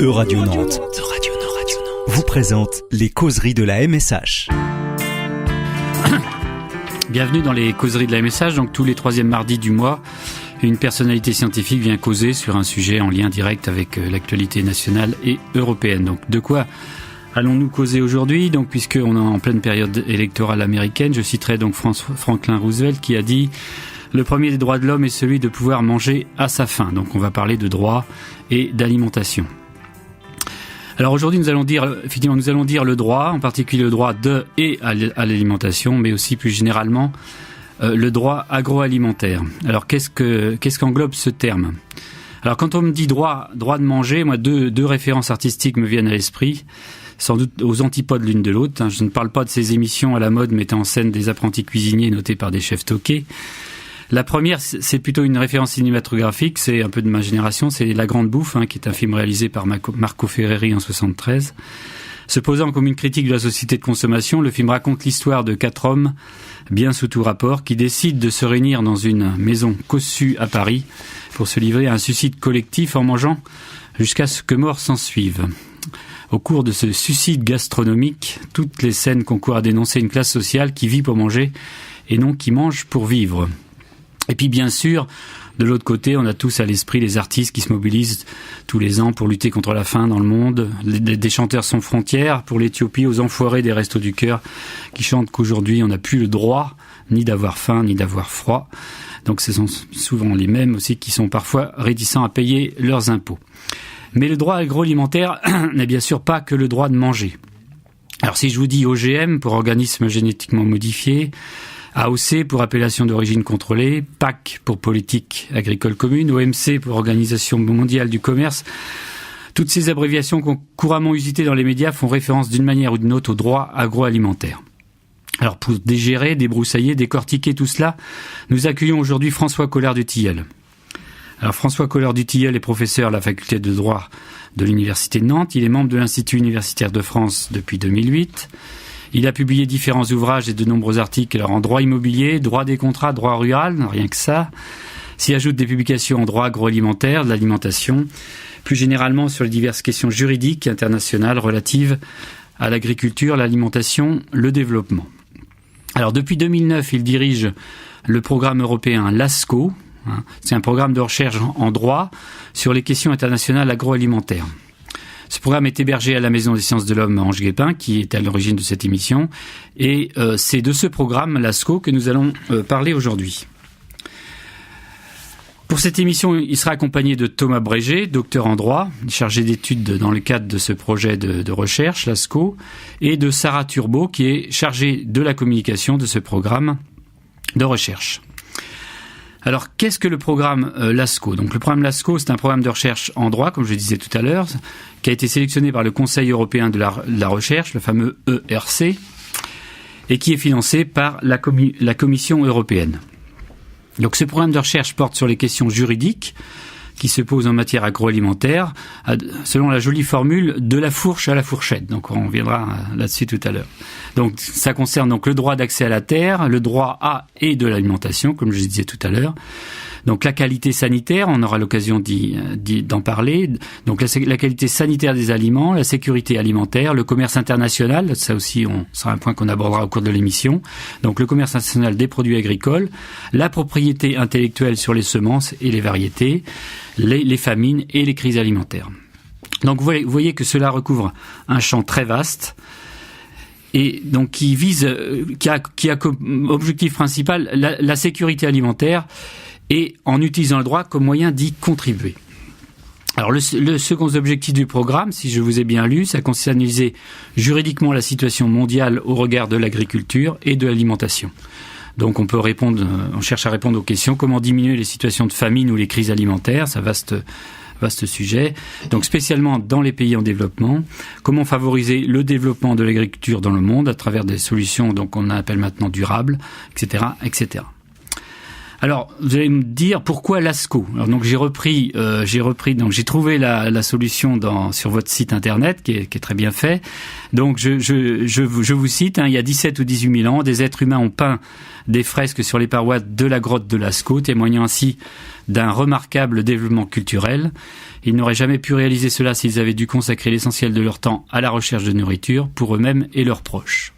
Euradio Nantes vous présente les causeries de la MSH. Bienvenue dans les causeries de la MSH. Donc tous les troisièmes mardis du mois, une personnalité scientifique vient causer sur un sujet en lien direct avec l'actualité nationale et européenne. Donc de quoi allons-nous causer aujourd'hui ? Donc puisqu'on est en pleine période électorale américaine, je citerai donc Franklin Roosevelt qui a dit « Le premier des droits de l'homme est celui de pouvoir manger à sa faim ». Donc on va parler de droit et d'alimentation. Alors aujourd'hui nous allons dire le droit, en particulier le droit de et à l'alimentation, mais aussi plus généralement le droit agroalimentaire. Alors qu'est-ce qu'englobe ce terme ? Alors quand on me dit droit de manger, moi deux références artistiques me viennent à l'esprit, sans doute aux antipodes l'une de l'autre. Je ne parle pas de ces émissions à la mode mettant en scène des apprentis cuisiniers notés par des chefs toqués. La première, c'est plutôt une référence cinématographique, c'est un peu de ma génération, c'est La Grande Bouffe, qui est un film réalisé par Marco Ferreri en 1973. Se posant comme une critique de la société de consommation, le film raconte l'histoire de 4 hommes, bien sous tout rapport, qui décident de se réunir dans une maison cossue à Paris pour se livrer à un suicide collectif en mangeant jusqu'à ce que mort s'ensuive. Au cours de ce suicide gastronomique, toutes les scènes concourent à dénoncer une classe sociale qui vit pour manger et non qui mange pour vivre. Et puis bien sûr, de l'autre côté, on a tous à l'esprit les artistes qui se mobilisent tous les ans pour lutter contre la faim dans le monde, des chanteurs sans frontières, pour l'Éthiopie, aux enfoirés des Restos du Cœur, qui chantent qu'aujourd'hui on n'a plus le droit ni d'avoir faim ni d'avoir froid. Donc ce sont souvent les mêmes aussi qui sont parfois réticents à payer leurs impôts. Mais le droit agroalimentaire n'est bien sûr pas que le droit de manger. Alors si je vous dis OGM pour organismes génétiquement modifiés, AOC pour appellation d'origine contrôlée, PAC pour politique agricole commune, OMC pour Organisation mondiale du commerce. Toutes ces abréviations couramment usitées dans les médias font référence d'une manière ou d'une autre au droit agroalimentaire. Alors pour digérer, débroussailler, décortiquer tout cela, nous accueillons aujourd'hui François Collard-du-Tilleul. Alors François Collard-du-Tilleul est professeur à la faculté de droit de l'Université de Nantes. Il est membre de l'Institut universitaire de France depuis 2008. Il a publié différents ouvrages et de nombreux articles en droit immobilier, droit des contrats, droit rural, rien que ça. S'y ajoutent des publications en droit agroalimentaire, de l'alimentation, plus généralement sur les diverses questions juridiques internationales relatives à l'agriculture, l'alimentation, le développement. Alors depuis 2009, il dirige le programme européen LASCO. C'est un programme de recherche en droit sur les questions internationales agroalimentaires. Ce programme est hébergé à la Maison des Sciences de l'Homme à Ange-Guépin, qui est à l'origine de cette émission. Et c'est de ce programme, LASCO, que nous allons parler aujourd'hui. Pour cette émission, il sera accompagné de Thomas Brégé, docteur en droit, chargé d'études dans le cadre de ce projet de recherche, LASCO, et de Sarah Turbo, qui est chargée de la communication de ce programme de recherche. Alors, qu'est-ce que le programme LASCO ? Donc, le programme LASCO, c'est un programme de recherche en droit, comme je le disais tout à l'heure, qui a été sélectionné par le Conseil européen de la recherche, le fameux ERC, et qui est financé par la Commission européenne. Donc, ce programme de recherche porte sur les questions juridiques qui se posent en matière agroalimentaire, selon la jolie formule de la fourche à la fourchette. Donc, on reviendra là-dessus tout à l'heure. Donc, ça concerne donc le droit d'accès à la terre, le droit à et de l'alimentation, comme je disais tout à l'heure. Donc, la qualité sanitaire, on aura l'occasion d'en parler. Donc, la qualité sanitaire des aliments, la sécurité alimentaire, le commerce international, ça aussi, sera un point qu'on abordera au cours de l'émission. Donc, le commerce international des produits agricoles, la propriété intellectuelle sur les semences et les variétés, les famines et les crises alimentaires. Donc, vous voyez que cela recouvre un champ très vaste. Et donc qui a comme objectif principal la sécurité alimentaire et en utilisant le droit comme moyen d'y contribuer. Alors le second objectif du programme, si je vous ai bien lu, ça consiste à analyser juridiquement la situation mondiale au regard de l'agriculture et de l'alimentation. Donc on cherche à répondre aux questions comment diminuer les situations de famine ou les crises alimentaires, ça vaste sujet, donc spécialement dans les pays en développement, comment favoriser le développement de l'agriculture dans le monde à travers des solutions donc qu'on appelle maintenant durables, etc., etc. Alors, vous allez me dire pourquoi l'ASCO. Alors, donc j'ai trouvé la solution sur votre site internet qui est très bien fait. Donc je vous cite, il y a 17 ou 18 000 ans, des êtres humains ont peint des fresques sur les parois de la grotte de Lascaux, témoignant ainsi d'un remarquable développement culturel. Ils n'auraient jamais pu réaliser cela s'ils avaient dû consacrer l'essentiel de leur temps à la recherche de nourriture pour eux-mêmes et leurs proches.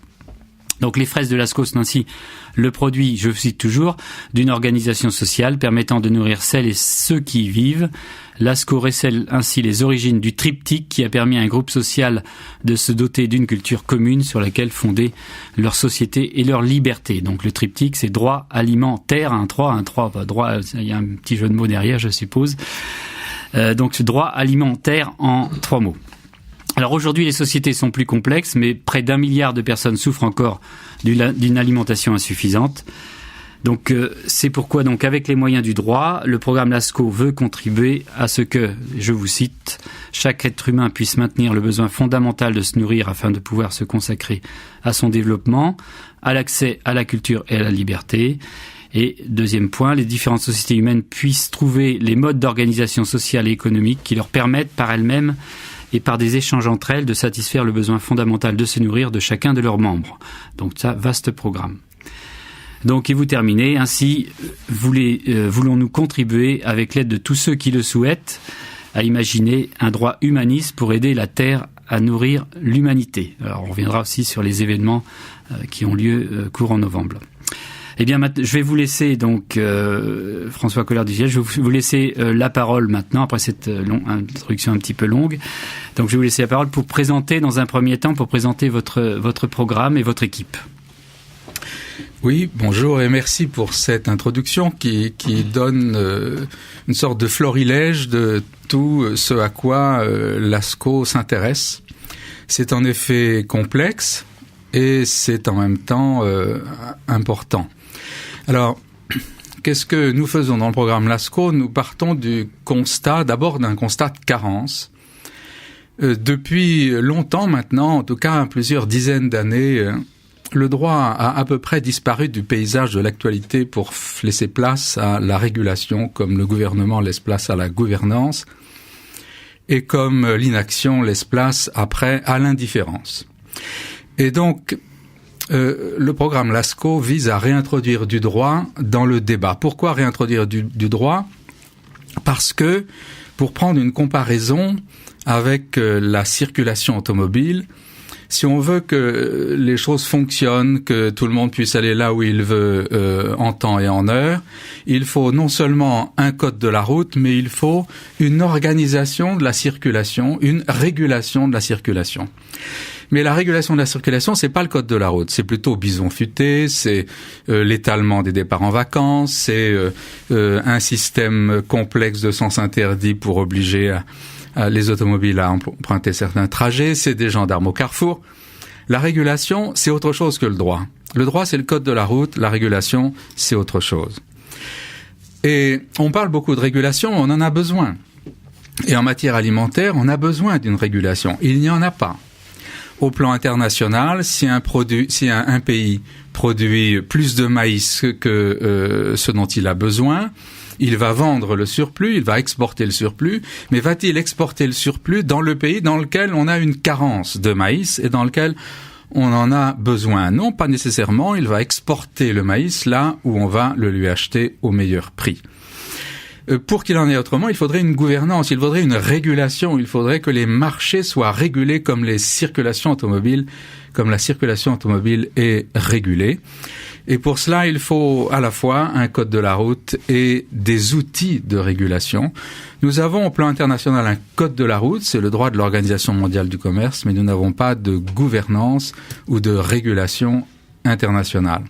Donc les fresques de Lascaux sont ainsi le produit, je cite toujours, d'une organisation sociale permettant de nourrir celles et ceux qui y vivent. Lascaux récèle ainsi les origines du triptyque qui a permis à un groupe social de se doter d'une culture commune sur laquelle fonder leur société et leur liberté. Donc le triptyque, c'est droit, aliment, terre, droit, il y a un petit jeu de mots derrière, je suppose. Donc ce droit, aliment, terre en 3 mots. Alors aujourd'hui, les sociétés sont plus complexes, mais près d'1 milliard de personnes souffrent encore d'une alimentation insuffisante. Donc c'est pourquoi, donc, avec les moyens du droit, le programme Lascaux veut contribuer à ce que, je vous cite, chaque être humain puisse maintenir le besoin fondamental de se nourrir afin de pouvoir se consacrer à son développement, à l'accès à la culture et à la liberté. Et deuxième point, les différentes sociétés humaines puissent trouver les modes d'organisation sociale et économique qui leur permettent par elles-mêmes et par des échanges entre elles de satisfaire le besoin fondamental de se nourrir de chacun de leurs membres. Donc ça, vaste programme. Donc, et vous terminez, ainsi voulons-nous contribuer avec l'aide de tous ceux qui le souhaitent à imaginer un droit humaniste pour aider la Terre à nourrir l'humanité. Alors on reviendra aussi sur les événements qui ont lieu courant novembre. Eh bien, je vais vous laisser donc François Collard-Duviel, je vais vous laisser la parole maintenant après cette introduction un petit peu longue. Donc, je vais vous laisser la parole pour présenter, dans un premier temps, votre programme et votre équipe. Oui, bonjour et merci pour cette introduction qui donne une sorte de florilège de tout ce à quoi Lascaux s'intéresse. C'est en effet complexe et c'est en même temps important. Alors, qu'est-ce que nous faisons dans le programme Lascaux ? Nous partons d'abord d'un constat de carence. Depuis longtemps maintenant, en tout cas plusieurs dizaines d'années, le droit a à peu près disparu du paysage de l'actualité pour laisser place à la régulation, comme le gouvernement laisse place à la gouvernance, et comme l'inaction laisse place après à l'indifférence. Et donc, le programme Lascaux vise à réintroduire du droit dans le débat. Pourquoi réintroduire du droit ? Parce que, pour prendre une comparaison avec la circulation automobile, si on veut que les choses fonctionnent, que tout le monde puisse aller là où il veut en temps et en heure, il faut non seulement un code de la route, mais il faut une organisation de la circulation, une régulation de la circulation. Mais la régulation de la circulation, c'est pas le code de la route, c'est plutôt bison futé, c'est l'étalement des départs en vacances, c'est un système complexe de sens interdit pour obliger les automobiles à emprunter certains trajets, c'est des gendarmes au carrefour. La régulation, c'est autre chose que le droit. Le droit, c'est le code de la route, la régulation, c'est autre chose. Et on parle beaucoup de régulation, on en a besoin. Et en matière alimentaire, on a besoin d'une régulation. Il n'y en a pas. Au plan international, si un pays produit plus de maïs que ce dont il a besoin, il va vendre le surplus, il va exporter le surplus, mais va-t-il exporter le surplus dans le pays dans lequel on a une carence de maïs et dans lequel on en a besoin? Non, pas nécessairement, il va exporter le maïs là où on va le lui acheter au meilleur prix. Pour qu'il en ait autrement, il faudrait une gouvernance, il faudrait une régulation, il faudrait que les marchés soient régulés comme la circulation automobile est régulée. Et pour cela, il faut à la fois un code de la route et des outils de régulation. Nous avons au plan international un code de la route, c'est le droit de l'Organisation mondiale du commerce, mais nous n'avons pas de gouvernance ou de régulation internationale.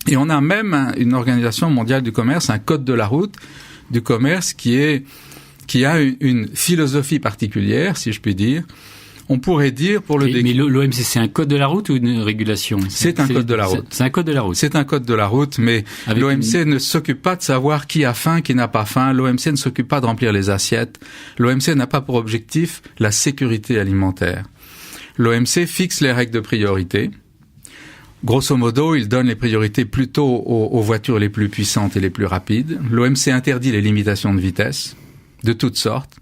Et on a même une Organisation mondiale du commerce, un code de la route du commerce qui a une philosophie particulière, si je puis dire. On pourrait dire pour le Mais l'OMC, c'est un code de la route ou une régulation ? C'est un code de la route. C'est un code de la route. C'est un code de la route, mais l'OMC ne s'occupe pas de savoir qui a faim, qui n'a pas faim. L'OMC ne s'occupe pas de remplir les assiettes. L'OMC n'a pas pour objectif la sécurité alimentaire. L'OMC fixe les règles de priorité. Grosso modo, il donne les priorités plutôt aux voitures les plus puissantes et les plus rapides. L'OMC interdit les limitations de vitesse, de toutes sortes.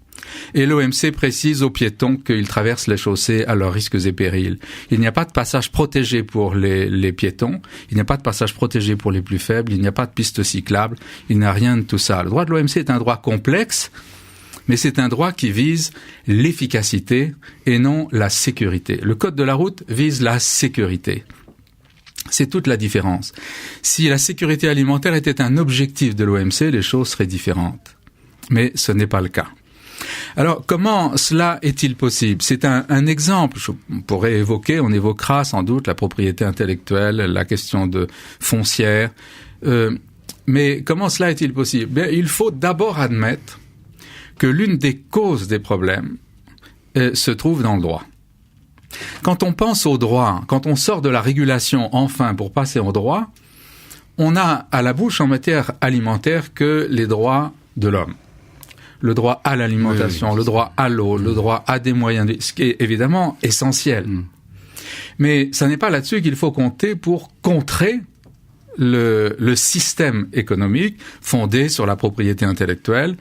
Et l'OMC précise aux piétons qu'ils traversent les chaussées à leurs risques et périls. Il n'y a pas de passage protégé pour les piétons, il n'y a pas de passage protégé pour les plus faibles, il n'y a pas de piste cyclable, il n'y a rien de tout ça. Le droit de l'OMC est un droit complexe, mais c'est un droit qui vise l'efficacité et non la sécurité. Le code de la route vise la sécurité. C'est toute la différence. Si la sécurité alimentaire était un objectif de l'OMC, les choses seraient différentes. Mais ce n'est pas le cas. Alors, comment cela est-il possible? C'est un exemple. On évoquera sans doute la propriété intellectuelle, la question de foncière. Mais comment cela est-il possible? Bien, il faut d'abord admettre que l'une des causes des problèmes se trouve dans le droit. Quand on pense au droit, quand on sort de la régulation enfin pour passer au droit, on a à la bouche en matière alimentaire que les droits de l'homme. Le droit à l'alimentation, le droit à l'eau, le droit à des moyens, ce qui est évidemment essentiel. Mais ça n'est pas là-dessus qu'il faut compter pour contrer le système économique fondé sur la propriété intellectuelle,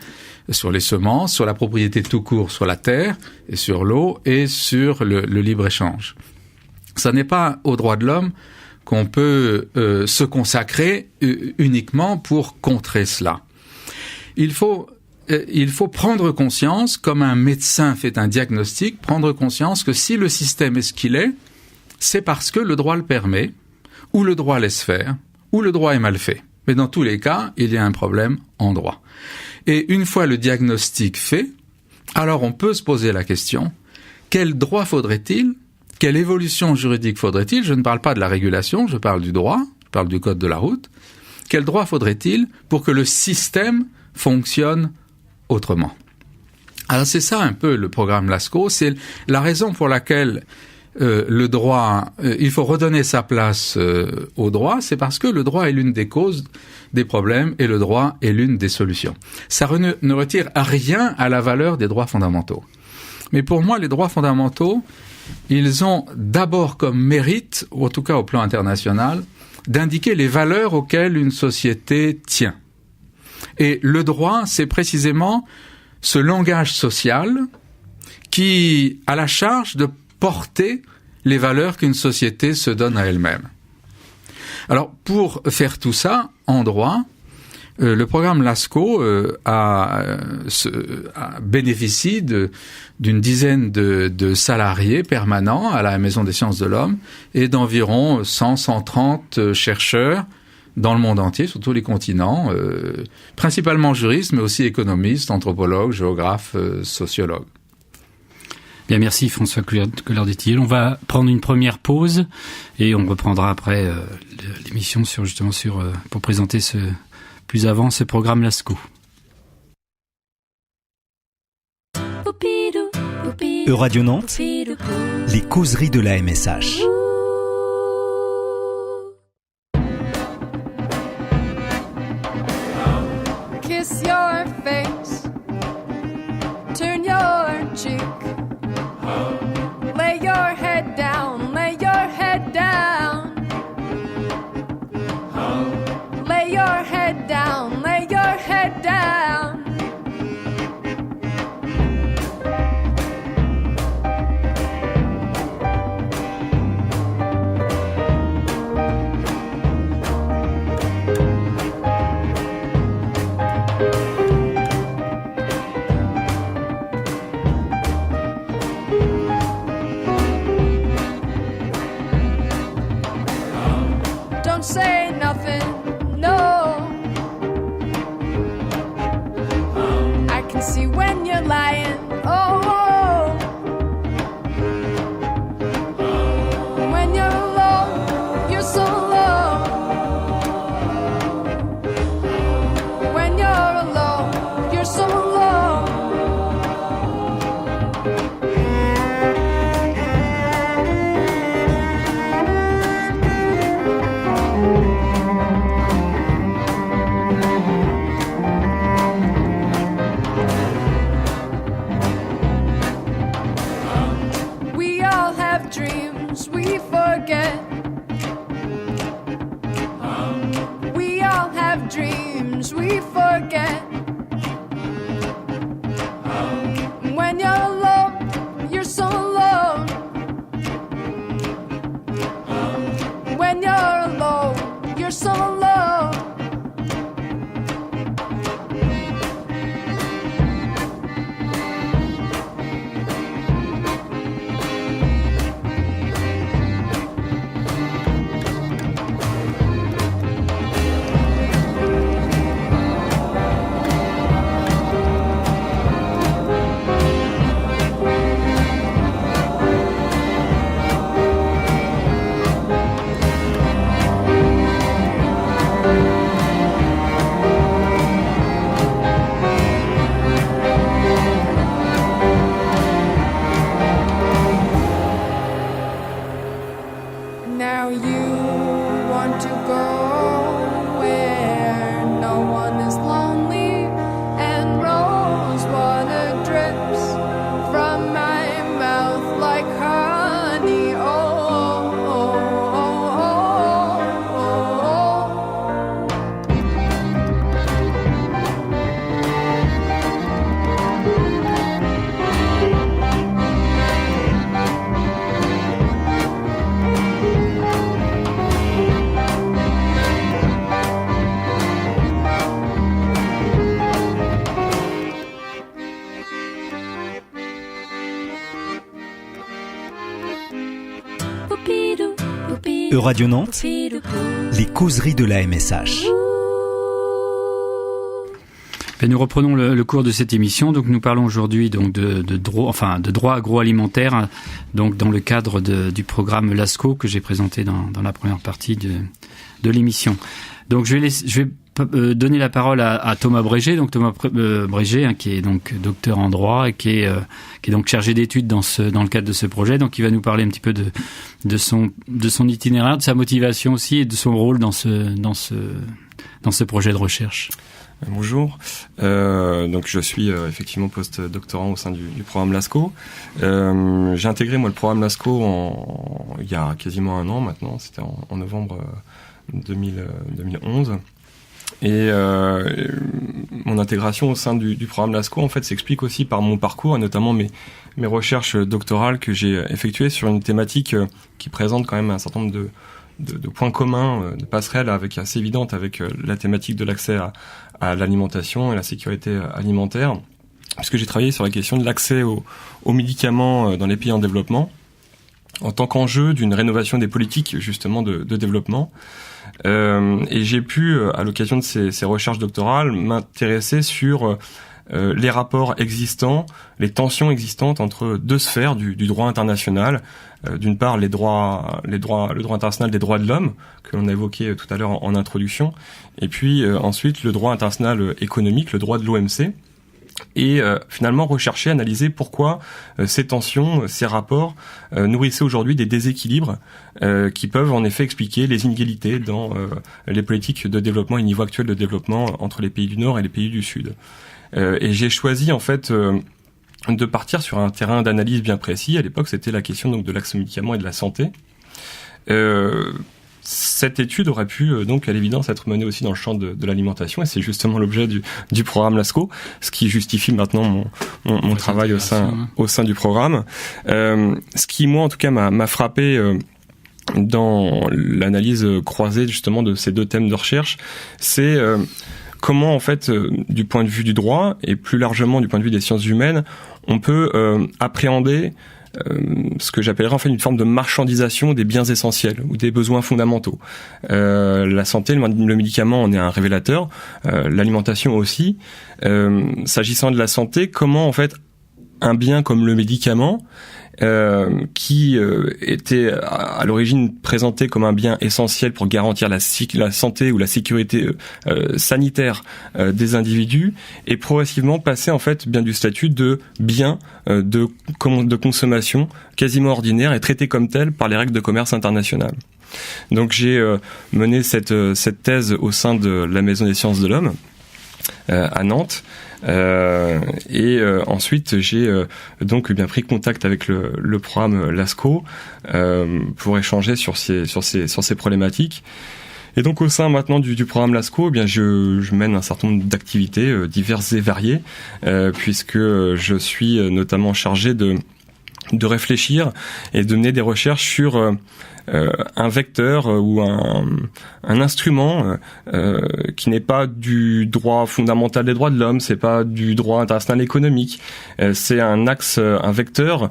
sur les semences, sur la propriété tout court, sur la terre, et sur l'eau, et sur le libre-échange. Ça n'est pas aux droits de l'homme qu'on peut se consacrer uniquement pour contrer cela. Il faut prendre conscience, comme un médecin fait un diagnostic, prendre conscience que si le système est ce qu'il est, c'est parce que le droit le permet, ou le droit laisse faire, ou le droit est mal fait. Mais dans tous les cas, il y a un problème en droit. Et une fois le diagnostic fait, alors on peut se poser la question, quel droit faudrait-il? Quelle évolution juridique faudrait-il? Je ne parle pas de la régulation, je parle du droit, je parle du code de la route. Quel droit faudrait-il pour que le système fonctionne autrement? Alors c'est ça un peu le programme LASCO, c'est la raison pour laquelle le droit, il faut redonner sa place au droit, c'est parce que le droit est l'une des causes des problèmes et le droit est l'une des solutions. Ça ne retire à rien à la valeur des droits fondamentaux. Mais pour moi, les droits fondamentaux, ils ont d'abord comme mérite, ou en tout cas au plan international, d'indiquer les valeurs auxquelles une société tient. Et le droit, c'est précisément ce langage social qui a la charge de porter les valeurs qu'une société se donne à elle-même. Alors, pour faire tout ça, en droit, le programme LASCO bénéficie d'une dizaine de salariés permanents à la Maison des sciences de l'homme et d'environ 130 chercheurs dans le monde entier, sur tous les continents, principalement juristes, mais aussi économistes, anthropologues, géographes, sociologues. Bien, merci François Coulard-Détilleul. On va prendre une première pause et on reprendra après l'émission pour présenter plus avant ce programme LASCO. Euradio Nantes, les causeries de la MSH. Kiss your face, turn your cheek. Lay your head down, lay your head down. Lay your head down, lay your head down. Don't say nothing, no. I can see when you're lying, oh. When you're alone, you're so alone. When you're alone, you're so alone. Euradio Nantes, les causeries de la MSH. Et nous reprenons le cours de cette émission. Donc nous parlons aujourd'hui donc de droit agroalimentaire, donc dans le cadre du programme LASCO que j'ai présenté dans la première partie de l'émission. Donc je vais donner la parole à Thomas Brégé. Donc Thomas Brégé, qui est donc docteur en droit et qui est donc chargé d'études dans le cadre de ce projet. Donc il va nous parler un petit peu de son itinéraire, de sa motivation aussi et de son rôle dans ce projet de recherche. Bonjour, donc je suis effectivement post-doctorant au sein du programme LASCO. J'ai intégré moi le programme LASCO il y a quasiment un an maintenant, c'était en novembre 2011. Et mon intégration au sein du programme LASCO en fait s'explique aussi par mon parcours et notamment mes recherches doctorales que j'ai effectuées sur une thématique qui présente quand même un certain nombre de points communs, de passerelles assez évidentes avec la thématique de l'accès à l'alimentation et la sécurité alimentaire, puisque j'ai travaillé sur la question de l'accès aux médicaments dans les pays en développement, en tant qu'enjeu d'une rénovation des politiques justement de développement. Et j'ai pu, à l'occasion de ces recherches doctorales, m'intéresser sur les rapports existants, les tensions existantes entre deux sphères du droit international. D'une part, le droit international des droits de l'homme, que l'on a évoqué tout à l'heure en introduction, et puis ensuite le droit international économique, le droit de l'OMC, et finalement rechercher, analyser pourquoi ces tensions, ces rapports nourrissaient aujourd'hui des déséquilibres qui peuvent en effet expliquer les inégalités dans les politiques de développement et le niveau actuel de développement entre les pays du Nord et les pays du Sud. Et j'ai choisi en fait de partir sur un terrain d'analyse bien précis. À l'époque, c'était la question donc de l'accès aux médicaments et de la santé. Cette étude aurait pu donc à l'évidence être menée aussi dans le champ de l'alimentation, et c'est justement l'objet du programme LASCO, ce qui justifie maintenant mon travail au sein du programme. Ce qui moi en tout cas m'a frappé dans l'analyse croisée justement de ces deux thèmes de recherche, c'est comment en fait du point de vue du droit et plus largement du point de vue des sciences humaines, on peut appréhender ce que j'appellerais en fait une forme de marchandisation des biens essentiels ou des besoins fondamentaux. La santé, le médicament en est un révélateur, l'alimentation aussi. S'agissant de la santé, comment en fait un bien comme le médicament qui était à l'origine présenté comme un bien essentiel pour garantir la santé ou la sécurité sanitaire des individus, est progressivement passé en fait bien du statut de bien de consommation quasiment ordinaire et traité comme tel par les règles de commerce internationales. Donc j'ai mené cette thèse au sein de la Maison des sciences de l'homme à Nantes. Et ensuite j'ai donc bien pris contact avec le programme LASCO pour échanger sur ces problématiques. Et donc au sein maintenant du programme LASCO, eh bien je mène un certain nombre d'activités diverses et variées, puisque je suis notamment chargé de réfléchir et de mener des recherches sur un vecteur ou un instrument qui n'est pas du droit fondamental des droits de l'homme, c'est pas du droit international économique, c'est un axe, un vecteur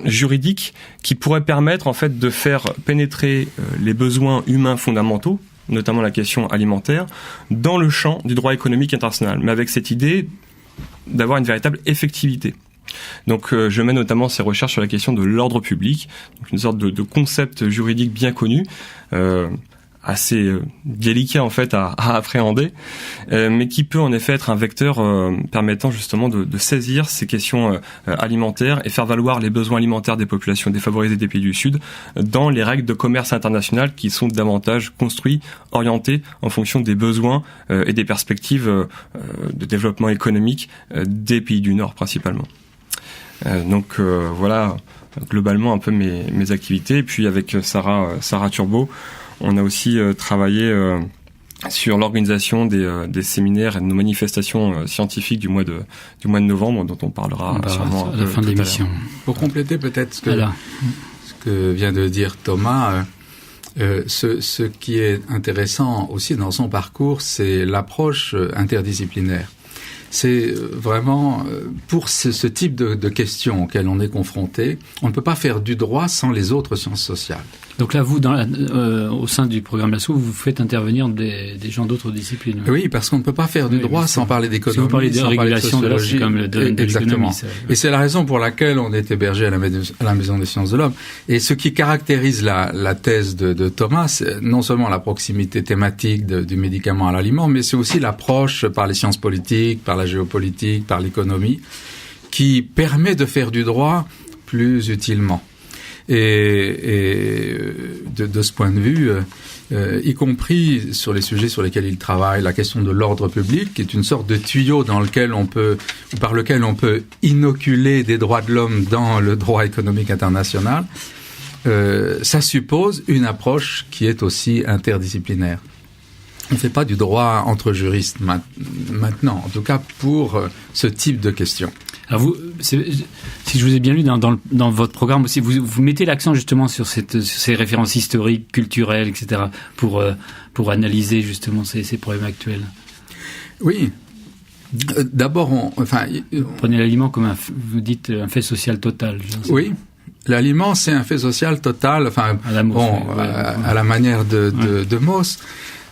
juridique qui pourrait permettre en fait de faire pénétrer les besoins humains fondamentaux, notamment la question alimentaire, dans le champ du droit économique international, mais avec cette idée d'avoir une véritable effectivité. Donc je mène notamment ces recherches sur la question de l'ordre public, donc une sorte de concept juridique bien connu, assez délicat en fait à appréhender, mais qui peut en effet être un vecteur permettant justement de saisir ces questions alimentaires et faire valoir les besoins alimentaires des populations défavorisées des pays du Sud dans les règles de commerce international qui sont davantage construits, orientés en fonction des besoins et des perspectives de développement économique des pays du Nord principalement. Donc voilà globalement un peu mes activités. Et puis avec Sarah Turbo, on a aussi travaillé sur l'organisation des séminaires et de nos manifestations scientifiques du mois de novembre, dont on parlera sûrement à la fin de l'émission. Pour compléter peut-être ce que vient de dire Thomas, ce qui est intéressant aussi dans son parcours, c'est l'approche interdisciplinaire. C'est vraiment, pour ce type de questions auxquelles on est confronté, on ne peut pas faire du droit sans les autres sciences sociales. Donc là, vous, au sein du programme LASCO, vous faites intervenir des gens d'autres disciplines. Oui, parce qu'on ne peut pas faire du droit sans parler d'économie, si vous parlez de sans régulation, parler de sociologie. C'est comme le domaine de Exactement. l'économie. Et c'est la raison pour laquelle on est hébergé à la Maison des sciences de l'homme. Et ce qui caractérise la thèse de Thomas, c'est non seulement la proximité thématique du médicament à l'aliment, mais c'est aussi l'approche par les sciences politiques, par la géopolitique, par l'économie, qui permet de faire du droit plus utilement. Et de ce point de vue, y compris sur les sujets sur lesquels il travaille, la question de l'ordre public, qui est une sorte de tuyau par lequel on peut inoculer des droits de l'homme dans le droit économique international, ça suppose une approche qui est aussi interdisciplinaire. On ne fait pas du droit entre juristes maintenant, en tout cas pour ce type de questions. Alors vous, si je vous ai bien lu dans votre programme aussi, vous mettez l'accent justement sur ces références historiques, culturelles, etc., pour analyser justement ces problèmes actuels. Oui. D'abord, vous prenez l'aliment comme vous dites un fait social total. Oui. L'aliment, c'est un fait social total, à la manière de Mauss.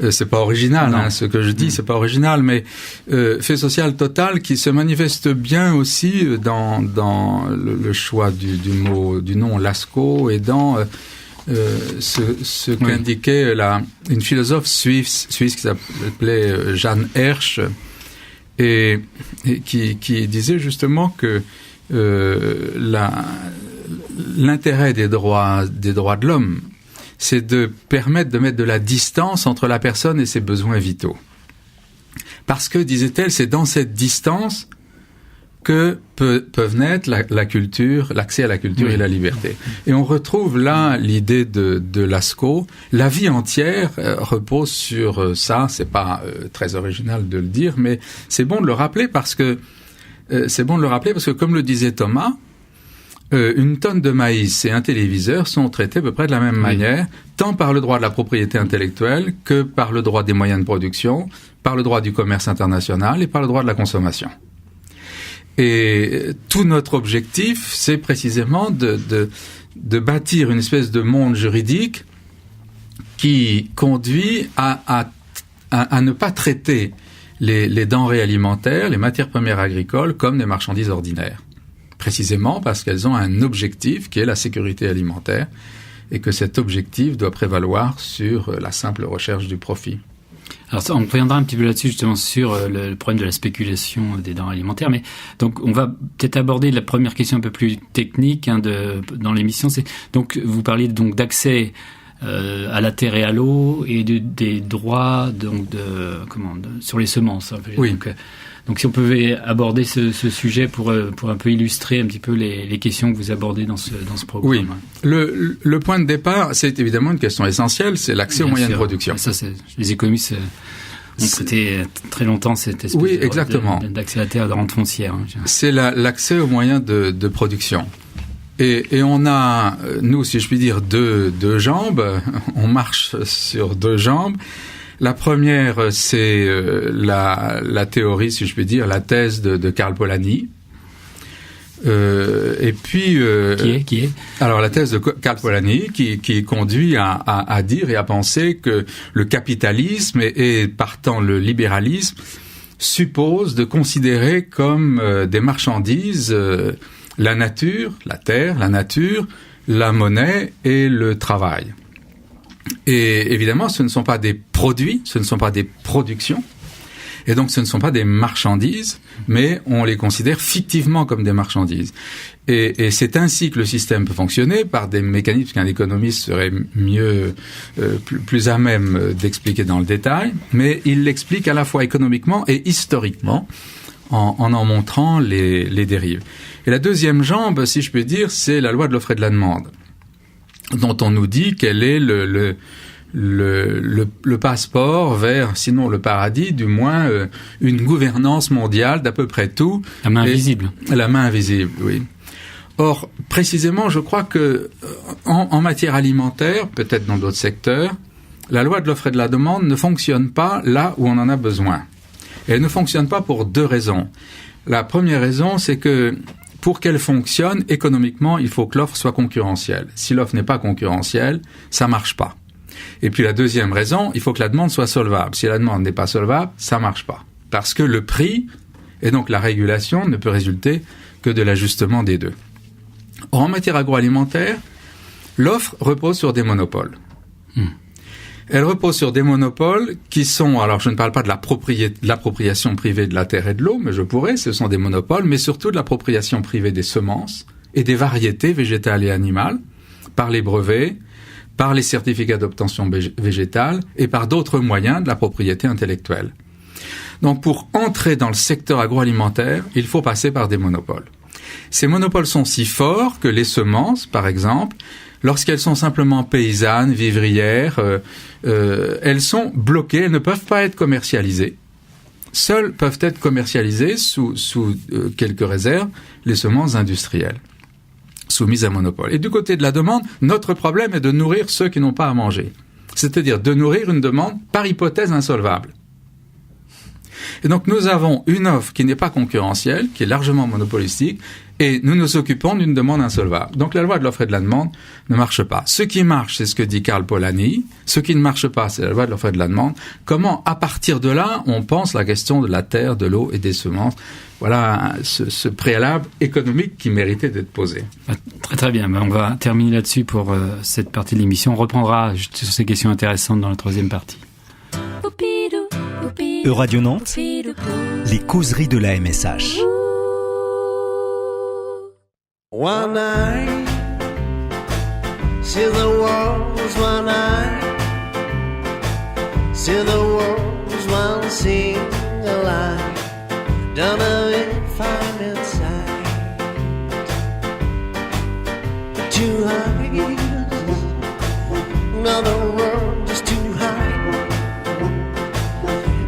C'est pas original, ce que je dis, c'est pas original, mais fait social total qui se manifeste bien aussi dans le choix du nom LASCO et dans ce qu'indiquait une philosophe suisse qui s'appelait Jeanne Hersch et qui disait justement que l'intérêt des droits de l'homme, c'est de permettre de mettre de la distance entre la personne et ses besoins vitaux. Parce que, disait-elle, c'est dans cette distance que peuvent naître la culture, l'accès à la culture et la liberté. Et on retrouve là l'idée de Lascaux. La vie entière repose sur ça. C'est pas très original de le dire, mais c'est bon de le rappeler parce que comme le disait Thomas, une tonne de maïs et un téléviseur sont traités à peu près de la même manière, tant par le droit de la propriété intellectuelle que par le droit des moyens de production, par le droit du commerce international et par le droit de la consommation. Et tout notre objectif, c'est précisément de bâtir une espèce de monde juridique qui conduit à ne pas traiter les denrées alimentaires, les matières premières agricoles, comme des marchandises ordinaires. Précisément parce qu'elles ont un objectif qui est la sécurité alimentaire et que cet objectif doit prévaloir sur la simple recherche du profit. Alors on reviendra un petit peu là-dessus justement sur le problème de la spéculation des denrées alimentaires, mais donc on va peut-être aborder la première question un peu plus technique dans l'émission. Donc vous parliez donc d'accès à la terre et à l'eau et des droits sur les semences. Oui. Donc si on pouvait aborder ce sujet pour un peu illustrer un petit peu les questions que vous abordez dans ce programme. Oui. Le point de départ, c'est évidemment une question essentielle, c'est l'accès aux moyens de production. Ça, les économistes ont traité très longtemps cette espèce d'accès à la terre, de rente foncière. C'est l'accès aux moyens de production. Et on a, nous, si je puis dire, deux jambes. On marche sur deux jambes. La première, c'est la théorie, si je puis dire, la thèse de Karl Polanyi. Et puis qui est alors la thèse de Karl Polanyi qui conduit à dire et à penser que le capitalisme et partant le libéralisme suppose de considérer comme des marchandises la nature, la terre, la nature, la monnaie et le travail. Et évidemment, ce ne sont pas des produits, ce ne sont pas des productions, et donc ce ne sont pas des marchandises, mais on les considère fictivement comme des marchandises. Et c'est ainsi que le système peut fonctionner, par des mécanismes qu'un économiste serait mieux, plus à même d'expliquer dans le détail, mais il l'explique à la fois économiquement et historiquement, en montrant les dérives. Et la deuxième jambe, si je peux dire, c'est la loi de l'offre et de la demande, dont on nous dit qu'elle est le passeport vers, sinon le paradis, du moins une gouvernance mondiale d'à peu près tout. La main invisible. La main invisible, oui. Or, précisément, je crois que en matière alimentaire, peut-être dans d'autres secteurs, la loi de l'offre et de la demande ne fonctionne pas là où on en a besoin. Et elle ne fonctionne pas pour deux raisons. La première raison, c'est que pour qu'elle fonctionne économiquement, il faut que l'offre soit concurrentielle. Si l'offre n'est pas concurrentielle, ça marche pas. Et puis la deuxième raison, il faut que la demande soit solvable. Si la demande n'est pas solvable, ça marche pas. Parce que le prix et donc la régulation ne peut résulter que de l'ajustement des deux. Or, en matière agroalimentaire, l'offre repose sur des monopoles. Elle repose sur des monopoles qui sont, alors je ne parle pas de l'appropriation privée de la terre et de l'eau, mais je pourrais, ce sont des monopoles, mais surtout de l'appropriation privée des semences et des variétés végétales et animales par les brevets, par les certificats d'obtention végétale et par d'autres moyens de la propriété intellectuelle. Donc pour entrer dans le secteur agroalimentaire, il faut passer par des monopoles. Ces monopoles sont si forts que les semences, par exemple, lorsqu'elles sont simplement paysannes, vivrières, elles sont bloquées, elles ne peuvent pas être commercialisées. Seules peuvent être commercialisées sous quelques réserves les semences industrielles, soumises à monopole. Et du côté de la demande, notre problème est de nourrir ceux qui n'ont pas à manger. C'est-à-dire de nourrir une demande par hypothèse insolvable. Et donc nous avons une offre qui n'est pas concurrentielle, qui est largement monopolistique, et nous nous occupons d'une demande insolvable. Donc la loi de l'offre et de la demande ne marche pas. Ce qui marche, c'est ce que dit Karl Polanyi. Ce qui ne marche pas, c'est la loi de l'offre et de la demande. Comment, à partir de là, on pense la question de la terre, de l'eau et des semences. Voilà ce préalable économique qui méritait d'être posé. Très très bien, on va terminer là-dessus pour cette partie de l'émission. On reprendra sur ces questions intéressantes dans la troisième partie. Euradio Nantes, les causeries de la MSH. One night, see the world was one night, see the world was one single eye, don't know if I'm inside. Two eyes, another world is too high,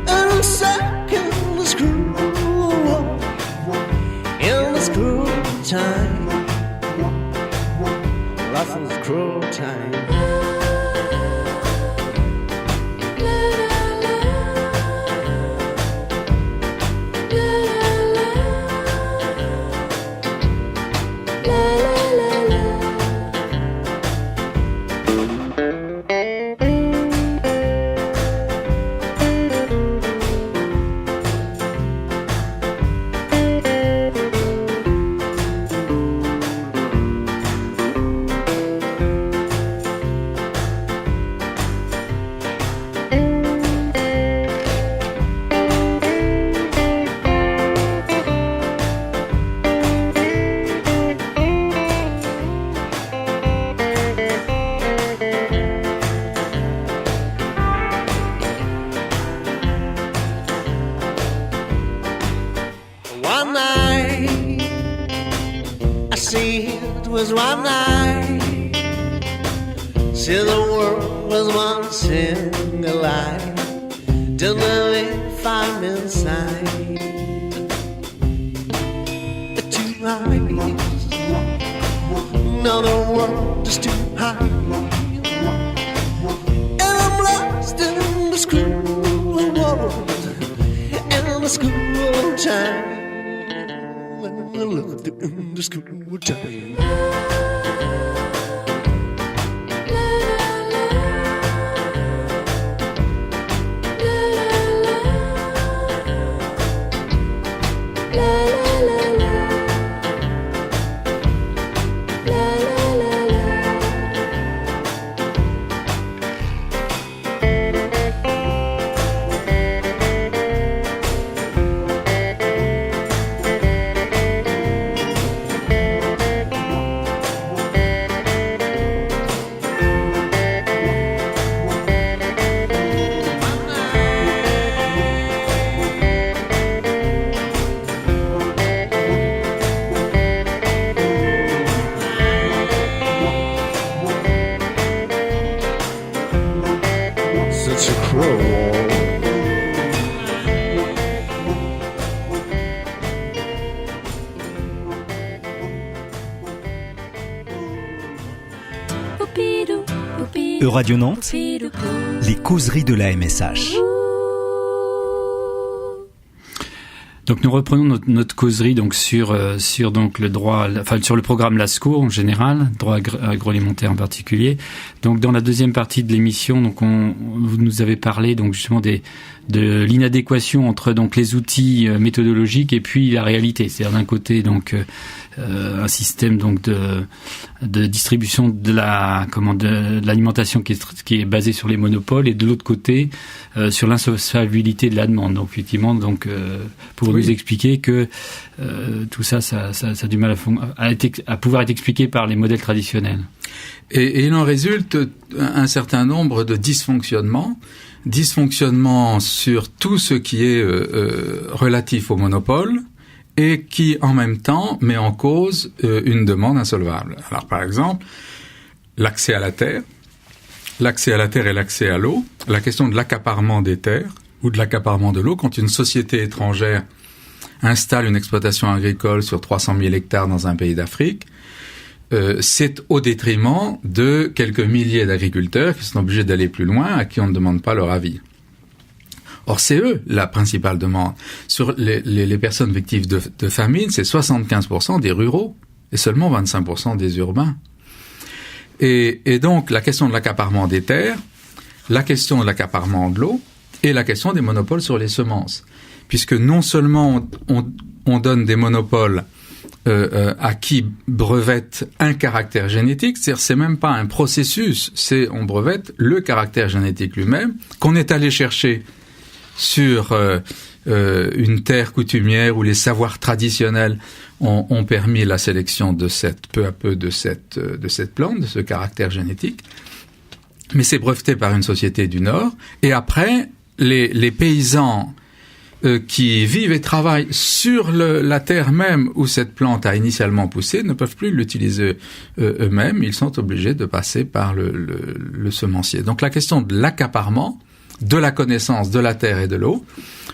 and I'm stuck in this cruel, in this cruel time. Life is cruel time. One night, I see it was one night, see the world was one single light, don't know if I'm inside. Two eyes, no, the world is too high, and I'm lost in this cruel world, and this cruel time. I love the indescribable time. Euradio Nantes, les causeries de la MSH. Donc nous reprenons notre causerie donc sur donc le droit, enfin sur le programme LASCO en général, droit agroalimentaire en particulier. Donc dans la deuxième partie de l'émission, donc vous nous avez parlé donc justement de l'inadéquation entre donc les outils méthodologiques et puis la réalité. C'est-à-dire d'un côté donc un système donc de distribution de l'alimentation qui est basé sur les monopoles, et de l'autre côté sur l'insolvabilité de la demande. Donc effectivement pour nous expliquer que tout ça a du mal à pouvoir être expliqué par les modèles traditionnels. Et il en résulte un certain nombre de dysfonctionnements sur tout ce qui est relatif au monopole, et qui, en même temps, met en cause une demande insolvable. Alors, par exemple, l'accès à la terre et l'accès à l'eau, la question de l'accaparement des terres ou de l'accaparement de l'eau, quand une société étrangère installe une exploitation agricole sur 300 000 hectares dans un pays d'Afrique, c'est au détriment de quelques milliers d'agriculteurs qui sont obligés d'aller plus loin, à qui on ne demande pas leur avis. Or, c'est eux la principale demande. Sur les personnes victimes de famine, c'est 75% des ruraux et seulement 25% des urbains. Et donc, la question de l'accaparement des terres, la question de l'accaparement de l'eau et la question des monopoles sur les semences. Puisque non seulement on donne des monopoles à qui brevette un caractère génétique, c'est-à-dire c'est même pas un processus, on brevette le caractère génétique lui-même, qu'on est allé chercher sur une terre coutumière où les savoirs traditionnels ont permis la sélection peu à peu de cette plante, de ce caractère génétique. Mais c'est breveté par une société du Nord. Et après, les paysans qui vivent et travaillent sur la terre même où cette plante a initialement poussé ne peuvent plus l'utiliser eux-mêmes. Ils sont obligés de passer par le semencier. Donc la question de l'accaparement, de la connaissance de la terre et de l'eau,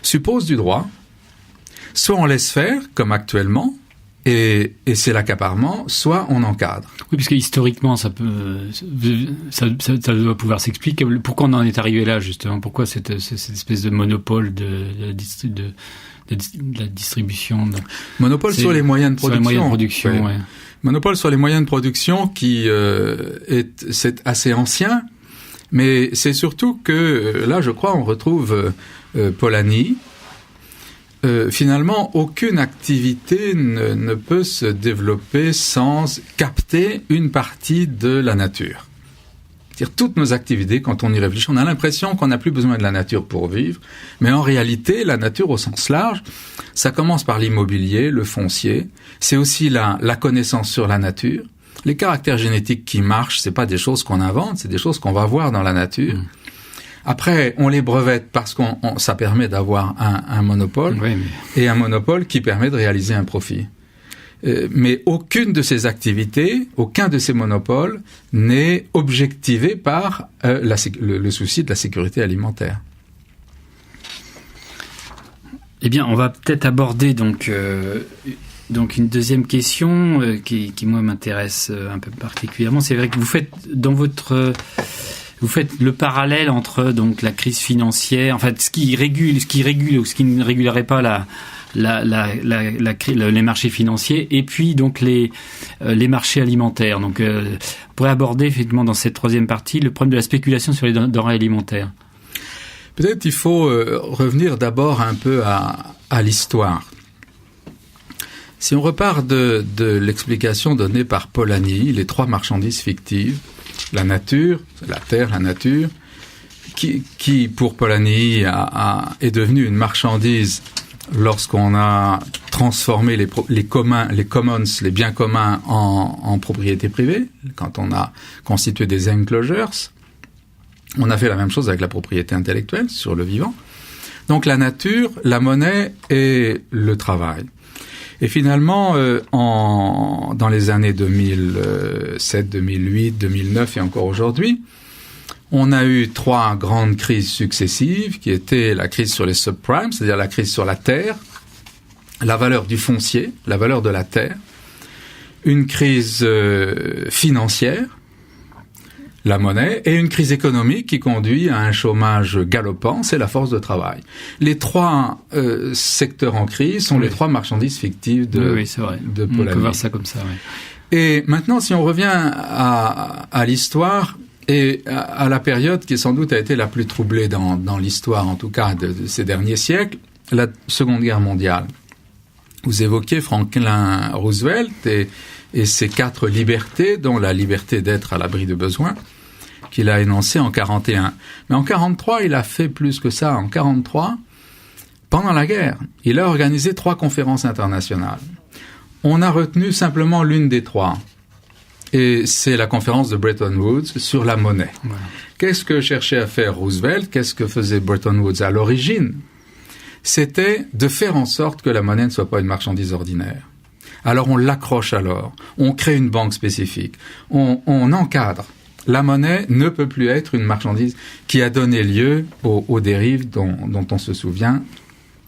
suppose du droit. Soit on laisse faire, comme actuellement, et c'est l'accaparement, soit on encadre. Oui, puisque historiquement, ça doit pouvoir s'expliquer. Pourquoi on en est arrivé là, justement? Pourquoi cette espèce de monopole de la distribution Monopole sur les moyens de production. Sur les moyens de production, ouais. Monopole sur les moyens de production c'est assez ancien. Mais c'est surtout que, là, je crois, on retrouve Polanyi. Finalement, aucune activité ne peut se développer sans capter une partie de la nature. C'est-à-dire, toutes nos activités, quand on y réfléchit, on a l'impression qu'on n'a plus besoin de la nature pour vivre. Mais en réalité, la nature au sens large, ça commence par l'immobilier, le foncier. C'est aussi la connaissance sur la nature. Les caractères génétiques qui marchent, c'est pas des choses qu'on invente, c'est des choses qu'on va voir dans la nature. Après, on les brevette parce ça permet d'avoir un monopole, et un monopole qui permet de réaliser un profit. Mais aucune de ces activités, aucun de ces monopoles n'est objectivé par le souci de la sécurité alimentaire. Eh bien, on va peut-être aborder donc une deuxième question qui moi m'intéresse un peu particulièrement. C'est vrai que vous faites le parallèle entre donc la crise financière, en fait ce qui régule ou ce qui ne régulerait pas les marchés financiers, et puis donc les marchés alimentaires. Donc on pourrait aborder effectivement dans cette troisième partie le problème de la spéculation sur les denrées alimentaires. Peut-être il faut revenir d'abord un peu à l'histoire. Si on repart de l'explication donnée par Polanyi, les trois marchandises fictives, la nature, la terre, la nature, qui pour Polanyi est devenue une marchandise lorsqu'on a transformé les commons, les biens communs en propriété privée, quand on a constitué des enclosures. On a fait la même chose avec la propriété intellectuelle sur le vivant. Donc la nature, la monnaie et le travail. Et finalement, dans les années 2007, 2008, 2009 et encore aujourd'hui, on a eu trois grandes crises successives qui étaient la crise sur les subprimes, c'est-à-dire la crise sur la terre, la valeur du foncier, la valeur de la terre, une crise financière, la monnaie, et une crise économique qui conduit à un chômage galopant, c'est la force de travail. Les trois secteurs en crise sont les trois marchandises fictives de c'est vrai. de Polanyi. On peut voir ça comme ça, oui. Et maintenant, si on revient à l'histoire et à la période qui sans doute a été la plus troublée dans l'histoire, en tout cas de ces derniers siècles, la Seconde Guerre mondiale. Vous évoquez Franklin Roosevelt et ses 4 libertés, dont la liberté d'être à l'abri de besoin, qu'il a énoncée en 41. Mais en 43, il a fait plus que ça. En 43, pendant la guerre, il a organisé 3 conférences internationales. On a retenu simplement l'une des 3. Et c'est la conférence de Bretton Woods sur la monnaie. Voilà. Qu'est-ce que cherchait à faire Roosevelt? Qu'est-ce que faisait Bretton Woods à l'origine? C'était de faire en sorte que la monnaie ne soit pas une marchandise ordinaire. Alors on l'accroche alors, on crée une banque spécifique, on encadre. La monnaie ne peut plus être une marchandise qui a donné lieu aux dérives dont on se souvient.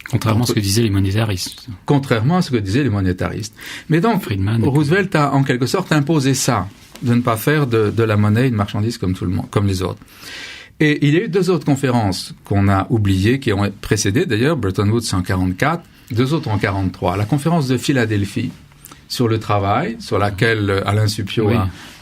Contrairement à ce que disaient les monétaristes. Contrairement à ce que disaient les monétaristes. Mais donc, Friedman, Roosevelt a en quelque sorte imposé ça, de ne pas faire de la monnaie une marchandise comme tout le monde, comme les autres. Et il y a eu 2 autres conférences qu'on a oubliées, qui ont précédé d'ailleurs, Bretton Woods en 44, 2 autres en 43. La conférence de Philadelphie sur le travail, sur laquelle Alain Suppiot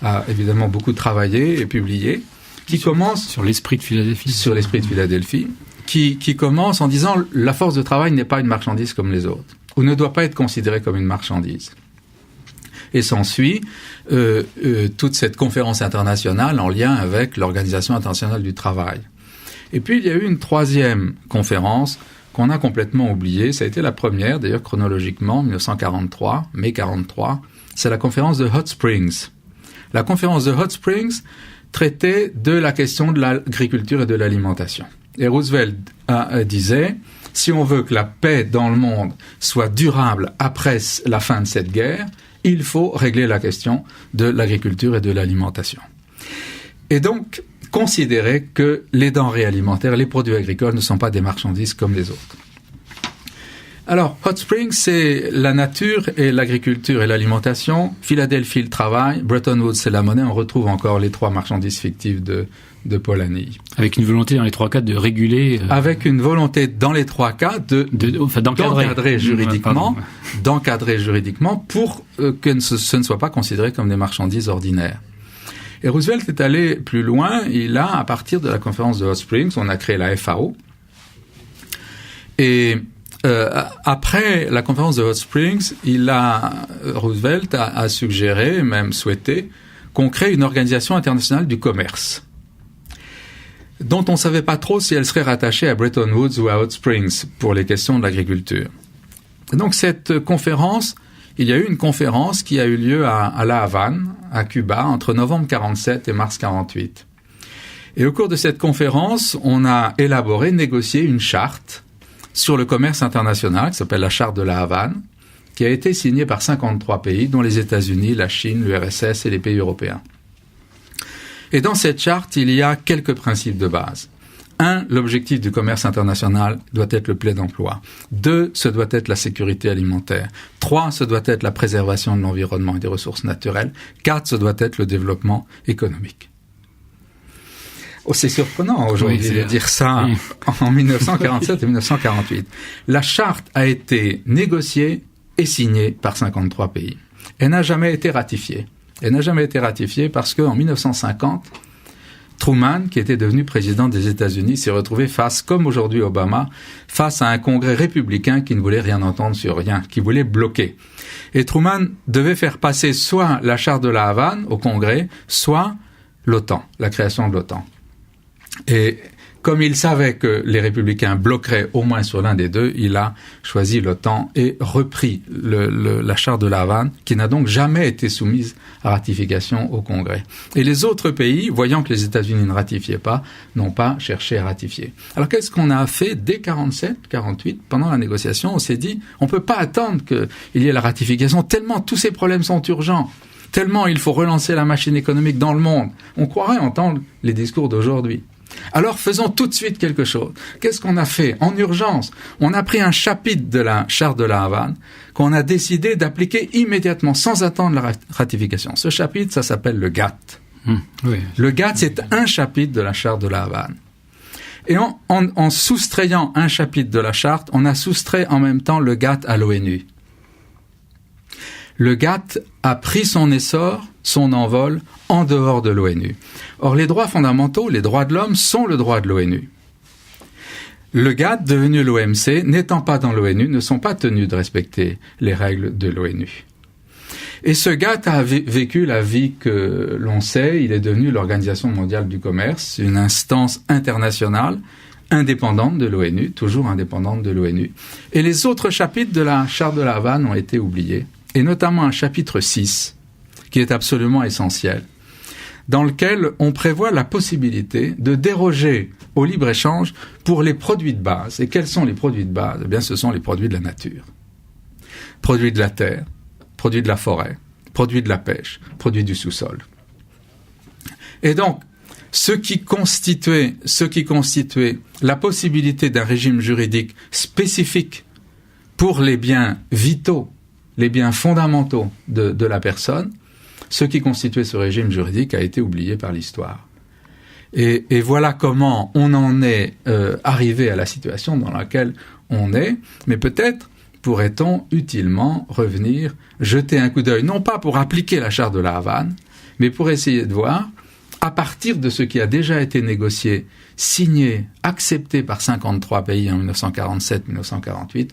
a évidemment beaucoup travaillé et publié, qui commence... Sur l'esprit de Philadelphie. Sur l'esprit de Philadelphie, qui commence en disant « La force de travail n'est pas une marchandise comme les autres, ou ne doit pas être considérée comme une marchandise ». Et s'ensuit toute cette conférence internationale en lien avec l'Organisation internationale du travail. Et puis il y a eu une 3e conférence qu'on a complètement oubliée. Ça a été la première, d'ailleurs chronologiquement, 1943, mai 43. C'est la conférence de Hot Springs. La conférence de Hot Springs traitait de la question de l'agriculture et de l'alimentation. Et Roosevelt disait, si on veut que la paix dans le monde soit durable après la fin de cette guerre, il faut régler la question de l'agriculture et de l'alimentation. Et donc, considérer que les denrées alimentaires, les produits agricoles ne sont pas des marchandises comme les autres. Alors, Hot Springs, c'est la nature et l'agriculture et l'alimentation. Philadelphie, le travail. Bretton Woods, c'est la monnaie. On retrouve encore les 3 marchandises fictives de Polanyi. Avec une volonté dans les 3 cas de réguler... Avec une volonté dans les 3 cas d'encadrer juridiquement, pour que ce ne soit pas considéré comme des marchandises ordinaires. Et Roosevelt est allé plus loin. Il a, à partir de la conférence de Hot Springs, on a créé la FAO. Et après la conférence de Hot Springs, Roosevelt a suggéré, même souhaité, qu'on crée une organisation internationale du commerce, dont on ne savait pas trop si elle serait rattachée à Bretton Woods ou à Hot Springs pour les questions de l'agriculture. Donc cette conférence, il y a eu une conférence qui a eu lieu à La Havane, à Cuba, entre novembre 47 et mars 48. Et au cours de cette conférence, on a négocié une charte sur le commerce international, qui s'appelle la Charte de La Havane, qui a été signée par 53 pays, dont les États-Unis, la Chine, l'URSS et les pays européens. Et dans cette charte, il y a quelques principes de base. 1, l'objectif du commerce international doit être le plein emploi. 2, ce doit être la sécurité alimentaire. 3, ce doit être la préservation de l'environnement et des ressources naturelles. 4, ce doit être le développement économique. Oh, c'est surprenant aujourd'hui de dire ça en 1947 et 1948. La charte a été négociée et signée par 53 pays. Elle n'a jamais été ratifiée. Elle n'a jamais été ratifiée parce qu'en 1950, Truman, qui était devenu président des États-Unis, s'est retrouvé comme aujourd'hui Obama, face à un congrès républicain qui ne voulait rien entendre sur rien, qui voulait bloquer. Et Truman devait faire passer soit la charte de la Havane au congrès, soit l'OTAN, la création de l'OTAN. Et comme il savait que les républicains bloqueraient au moins sur l'un des deux, il a choisi l'OTAN et repris la charte de la Havane, qui n'a donc jamais été soumise à ratification au Congrès. Et les autres pays, voyant que les États-Unis ne ratifiaient pas, n'ont pas cherché à ratifier. Alors qu'est-ce qu'on a fait dès 47, 48, pendant la négociation? On s'est dit, on peut pas attendre qu'il y ait la ratification, tellement tous ces problèmes sont urgents. Tellement il faut relancer la machine économique dans le monde. On croirait entendre les discours d'aujourd'hui. Alors faisons tout de suite quelque chose. Qu'est-ce qu'on a fait en urgence? On a pris un chapitre de la charte de la Havane qu'on a décidé d'appliquer immédiatement, sans attendre la ratification. Ce chapitre, ça s'appelle le GATT. Oui. Le GATT, c'est un chapitre de la charte de La Havane. Et en soustrayant un chapitre de la charte, on a soustrait en même temps le GATT à l'ONU. Le GATT a pris son essor, son envol, en dehors de l'ONU. Or, les droits fondamentaux, les droits de l'homme, sont le droit de l'ONU. Le GATT, devenu l'OMC, n'étant pas dans l'ONU, ne sont pas tenus de respecter les règles de l'ONU. Et ce GATT a vécu la vie que l'on sait. Il est devenu l'Organisation mondiale du commerce, une instance internationale indépendante de l'ONU, toujours indépendante de l'ONU. Et les autres chapitres de la Charte de La Havane ont été oubliés, et notamment un chapitre 6, qui est absolument essentiel, dans lequel on prévoit la possibilité de déroger au libre-échange pour les produits de base. Et quels sont les produits de base ? Eh bien, ce sont les produits de la nature. Produits de la terre, produits de la forêt, produits de la pêche, produits du sous-sol. Et donc, ce qui constituait la possibilité d'un régime juridique spécifique pour les biens vitaux, les biens fondamentaux de la personne, ce qui constituait ce régime juridique a été oublié par l'histoire. Et voilà comment on en est arrivé à la situation dans laquelle on est, mais peut-être pourrait-on utilement revenir, jeter un coup d'œil, non pas pour appliquer la Charte de La Havane, mais pour essayer de voir, à partir de ce qui a déjà été négocié, signé, accepté par 53 pays en 1947-1948,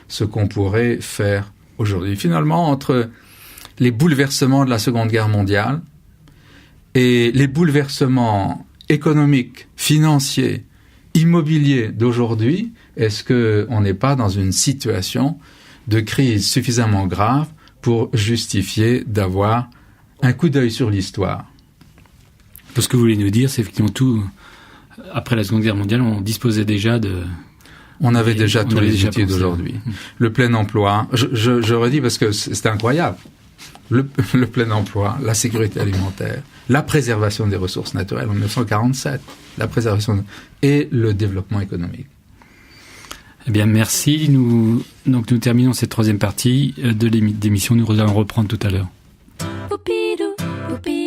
ce qu'on pourrait faire aujourd'hui. Finalement, entre les bouleversements de la Seconde Guerre mondiale et les bouleversements économiques, financiers, immobiliers d'aujourd'hui, est-ce qu'on n'est pas dans une situation de crise suffisamment grave pour justifier d'avoir un coup d'œil sur l'histoire ? Ce que vous voulez nous dire, c'est effectivement tout. Après la Seconde Guerre mondiale, on disposait déjà de... On avait déjà tous les outils d'aujourd'hui. Le plein emploi, je redis parce que c'est incroyable. Le plein emploi, la sécurité alimentaire, la préservation des ressources naturelles en 1947, la préservation et le développement économique. Eh bien, merci. Nous terminons cette troisième partie de l'émission. Nous allons reprendre tout à l'heure.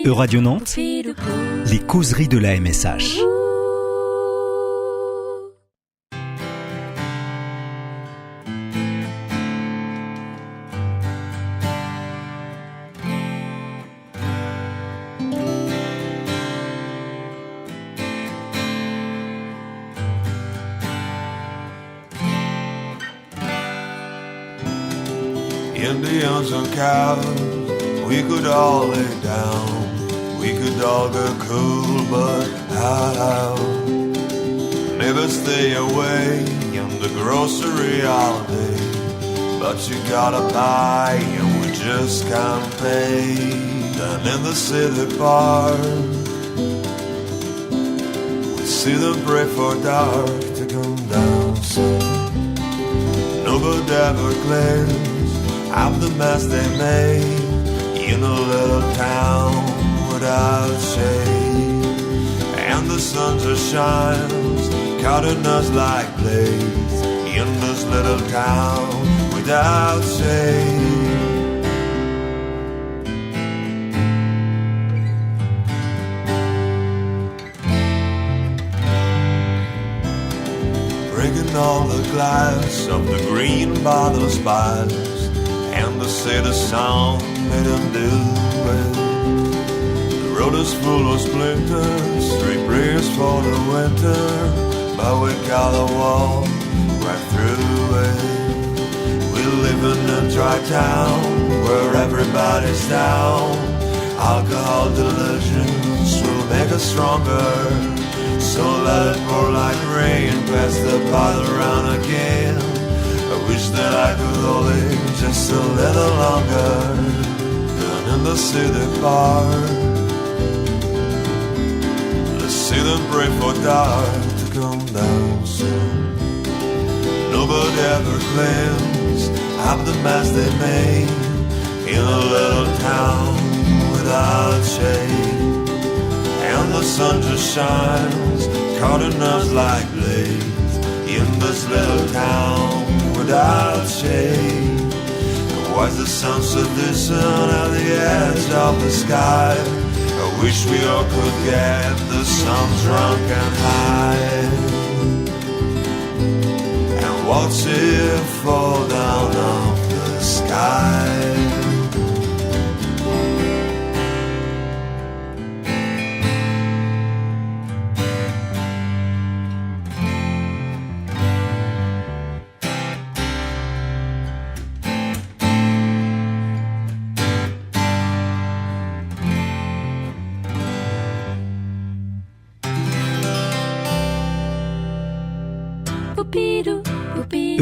Euradio Nantes, les causeries de la MSH. Indians and cows, we could all lay down, we could all go cool, but how? Never stay away in the grocery all day, but you gotta buy and we just can't pay. Down in the city park, we see them pray for dark to come down soon. Nobody ever claims of the mess they made in a little town without shade. And the sun just shines, cutting us like blades in this little town without shade. Breaking all the glass of the green bottle spiles, and the city sound made them do it. The road is full of splinters, three prayers for the winter, but we gotta walk right through it. We live in a dry town where everybody's down. Alcohol delusions will make us stronger, so let it pour like rain, pass the bottle around again. I wish that I could hold it just a little longer. Down in the city park, let's see them pray for dark to come down soon. Nobody ever claims of the mess they made in a little town without shade. And the sun just shines, cutting us like blades in this little town without shade. And why's the sun so distant at the edge of the sky? I wish we all could get the sun drunk and high and watch it fall down off the sky.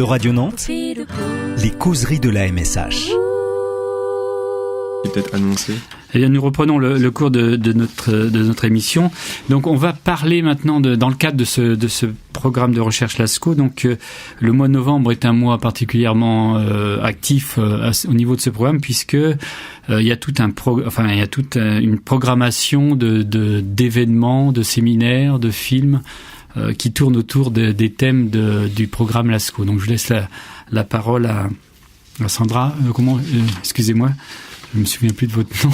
Radio Nantes, les causeries de la MSH. Peut-être annoncé. Eh bien, nous reprenons le cours de notre émission. Donc, on va parler maintenant dans le cadre de ce programme de recherche LASCO. Donc, le mois de novembre est un mois particulièrement actif au niveau de ce programme, puisque il y a toute une programmation d'événements, de séminaires, de films qui tournent autour des thèmes du programme LASCO. Donc, je laisse la parole à Sandra. Excusez-moi. Je me souviens plus de votre nom.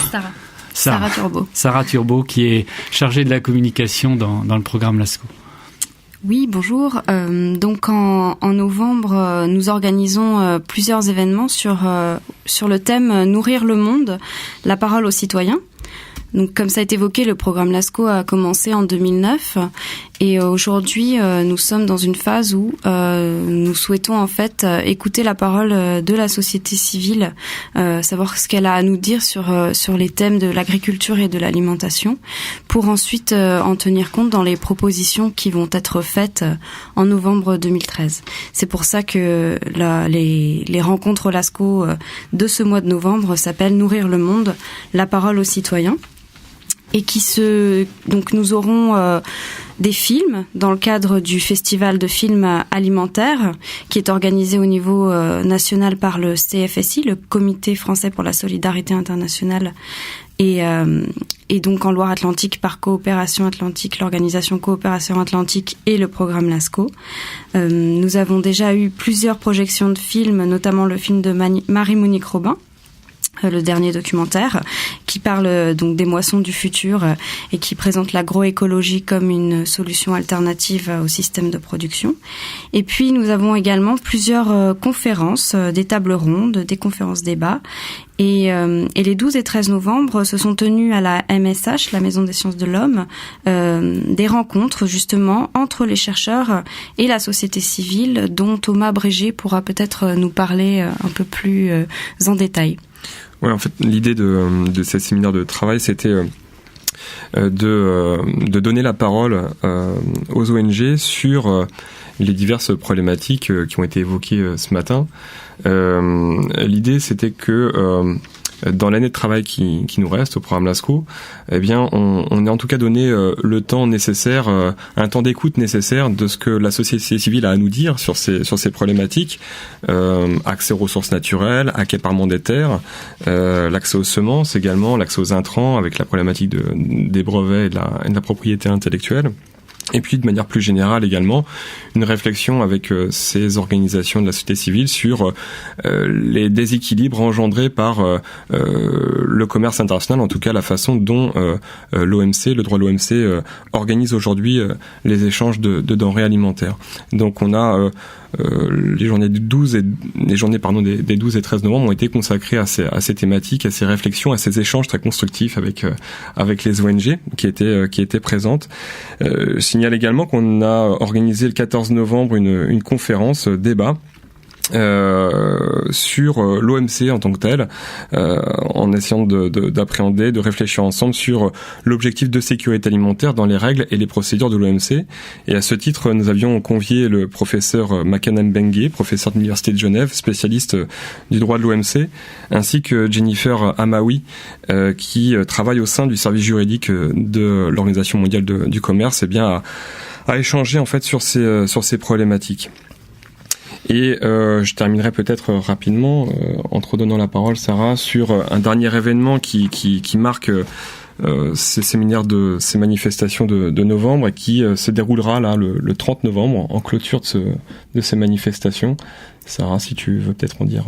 Sarah Turbo. Sarah Turbo, qui est chargée de la communication dans le programme LASCO. Oui, bonjour. Donc en novembre, nous organisons plusieurs événements sur le thème Nourrir le monde, la parole aux citoyens. Donc, comme ça a été évoqué, le programme LASCO a commencé en 2009 et aujourd'hui, nous sommes dans une phase où nous souhaitons en fait écouter la parole de la société civile, savoir ce qu'elle a à nous dire sur les thèmes de l'agriculture et de l'alimentation, pour ensuite en tenir compte dans les propositions qui vont être faites en novembre 2013. C'est pour ça que les rencontres LASCO de ce mois de novembre s'appellent Nourrir le monde, la parole aux citoyens. Et donc nous aurons des films dans le cadre du festival de films alimentaires qui est organisé au niveau national par le CFSI, le Comité français pour la solidarité internationale, et donc en Loire-Atlantique par Coopération Atlantique, l'organisation Coopération Atlantique et le programme LASCO. Nous avons déjà eu plusieurs projections de films, notamment le film de Marie-Monique Robin, le dernier documentaire, qui parle donc des moissons du futur et qui présente l'agroécologie comme une solution alternative au système de production. Et puis nous avons également plusieurs conférences, des tables rondes, des conférences débats. Et les 12 et 13 novembre se sont tenues à la MSH, la Maison des Sciences de l'Homme, des rencontres justement entre les chercheurs et la société civile, dont Thomas Brégé pourra peut-être nous parler un peu plus en détail. Ouais, en fait, l'idée de ces séminaires de travail, c'était de donner la parole aux ONG sur les diverses problématiques qui ont été évoquées ce matin. L'idée, c'était que dans l'année de travail qui nous reste au programme LASCO, eh bien, on est en tout cas donné le temps nécessaire, un temps d'écoute nécessaire de ce que la société civile a à nous dire sur ces problématiques, accès aux ressources naturelles, accaparement des terres, l'accès aux semences également, l'accès aux intrants avec la problématique des brevets et de la propriété intellectuelle. Et puis, de manière plus générale également, une réflexion avec ces organisations de la société civile sur les déséquilibres engendrés par le commerce international, en tout cas la façon dont l'OMC, le droit de l'OMC, organise aujourd'hui les échanges de denrées alimentaires. Donc, on a les journées des 12 et 13 novembre ont été consacrées à ces thématiques, à ces réflexions, à ces échanges très constructifs avec les ONG qui étaient présentes. Je signale également qu'on a organisé le 14 novembre une conférence débat sur l'OMC en tant que tel, en essayant d'appréhender, de réfléchir ensemble sur l'objectif de sécurité alimentaire dans les règles et les procédures de l'OMC. Et à ce titre, nous avions convié le professeur Makanan Bengue, professeur de l'Université de Genève, spécialiste du droit de l'OMC, ainsi que Jennifer Amaoui, qui travaille au sein du service juridique de l'Organisation mondiale du commerce, et bien à échanger en fait sur ces problématiques. Et je terminerai peut-être rapidement, en te redonnant la parole, Sarah, sur un dernier événement qui marque ces séminaires ces manifestations de novembre et qui se déroulera là le 30 novembre en clôture de ces manifestations. Sarah, si tu veux peut-être en dire